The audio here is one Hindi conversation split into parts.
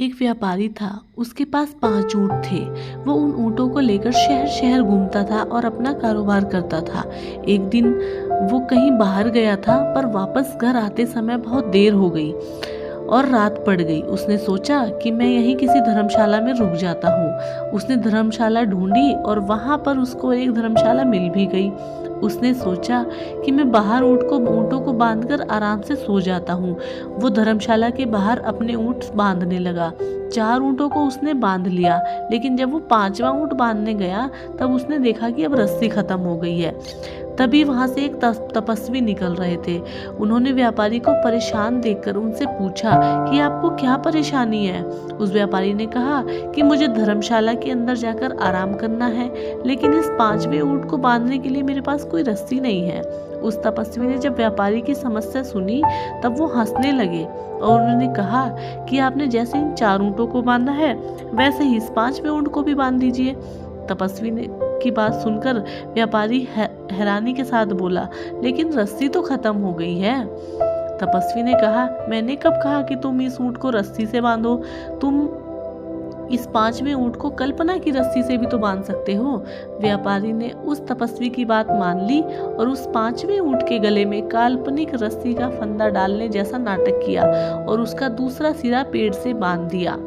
एक व्यापारी था, उसके पास 5 ऊँट थे। वो उन ऊँटों को लेकर शहर शहर घूमता था और अपना कारोबार करता था। एक दिन वो कहीं बाहर गया था, पर वापस घर आते समय बहुत देर हो गई और रात पड़ गई। उसने सोचा कि मैं यहीं किसी धर्मशाला में रुक जाता हूँ। उसने धर्मशाला ढूंढी और वहाँ पर उसको एक धर्मशाला मिल भी गई। उसने सोचा कि मैं बाहर ऊँटों को बांधकर आराम से सो जाता हूँ। वो धर्मशाला के बाहर अपने ऊँट बांधने लगा। 4 ऊँटों को उसने बांध लिया, लेकिन जब वो 5वां ऊँट बांधने गया तब उसने देखा कि अब रस्सी खत्म हो गई है। तभी वहां से एक तपस्वी निकल रहे थे। उन्होंने व्यापारी को परेशान देखकर उनसे पूछा कि आपको क्या परेशानी है। उस व्यापारी ने कहा कि मुझे धर्मशाला के अंदर जाकर आराम करना है, लेकिन इस 5वें ऊँट को बांधने के लिए मेरे पास कोई रस्सी नहीं है। उस तपस्वी ने जब व्यापारी की समस्या सुनी तब वो हंसने लगे और उन्होंने कहा कि आपने जैसे इन 4 ऊँटों को बांधा है, वैसे ही इस 5वें ऊँट को भी बांध दीजिए। तपस्वी ने की बात सुनकर व्यापारी हैरानी के साथ बोला, लेकिन रस्सी तो खत्म हो गई है। तपस्वी ने कहा, मैंने कब कहा कि तुम इस ऊँट को रस्सी से बांधो? तुम इस 5वें ऊँट को कल्पना की रस्सी से भी तो बांध सकते हो। व्यापारी ने उस तपस्वी की बात मान ली और उस 5वें ऊँट के गले में काल्पनिक रस्सी का फंदा डालने जैसा नाटक किया और उसका दूसरा सिरा पेड़ से बांध दिया।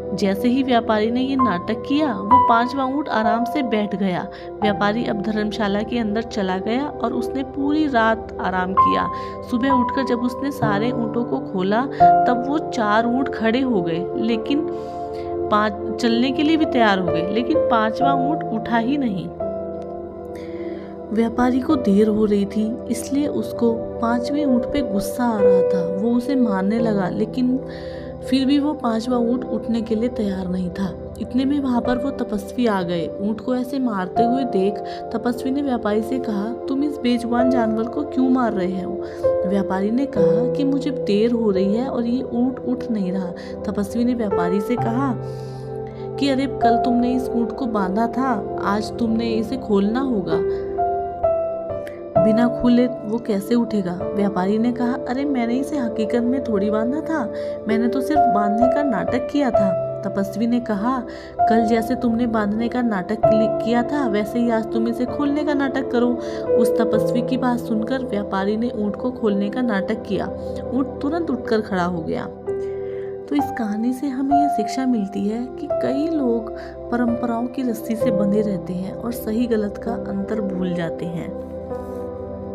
जैसे ही व्यापारी ने ये नाटक किया, वो 5वां ऊँट आराम से बैठ गया। व्यापारी अब धर्मशाला के अंदर चला गया और उसने पूरी रात आराम किया। सुबह उठकर जब उसने सारे ऊँटों को खोला तब वो 4 ऊँट खड़े हो गए, लेकिन 5 चलने के लिए भी तैयार हो गए, लेकिन 5वां ऊँट उठा ही नहीं। व्यापारी को देर हो रही थी, इसलिए उसको 5वें ऊँट पे गुस्सा आ रहा था। वो उसे मारने लगा, लेकिन फिर भी वो 5वां ऊँट उठने के लिए तैयार नहीं था। इतने में वहां पर वो तपस्वी आ गए। ऊँट को ऐसे मारते हुए देख तपस्वी ने व्यापारी से कहा, तुम इस बेजुबान जानवर को क्यों मार रहे हो? व्यापारी ने कहा कि मुझे देर हो रही है और ये ऊँट उठ नहीं रहा। तपस्वी ने व्यापारी से कहा कि अरे, कल तुमने इस ऊँट को बांधा था, आज तुमने इसे खोलना होगा। बिना खुले वो कैसे उठेगा? व्यापारी ने कहा, अरे मैंने इसे हकीकत में थोड़ी बांधा था, मैंने तो सिर्फ बांधने का नाटक किया था। तपस्वी ने कहा, कल जैसे तुमने बांधने का नाटक किया था, वैसे ही आज तुम इसे खोलने का नाटक करो। उस तपस्वी की बात सुनकर व्यापारी ने ऊँट को खोलने का नाटक किया। ऊँट तुरंत उठकर खड़ा हो गया। तो इस कहानी से हमें यह शिक्षा मिलती है कि कई लोग परंपराओं की रस्सी से बंधे रहते हैं और सही गलत का अंतर भूल जाते हैं।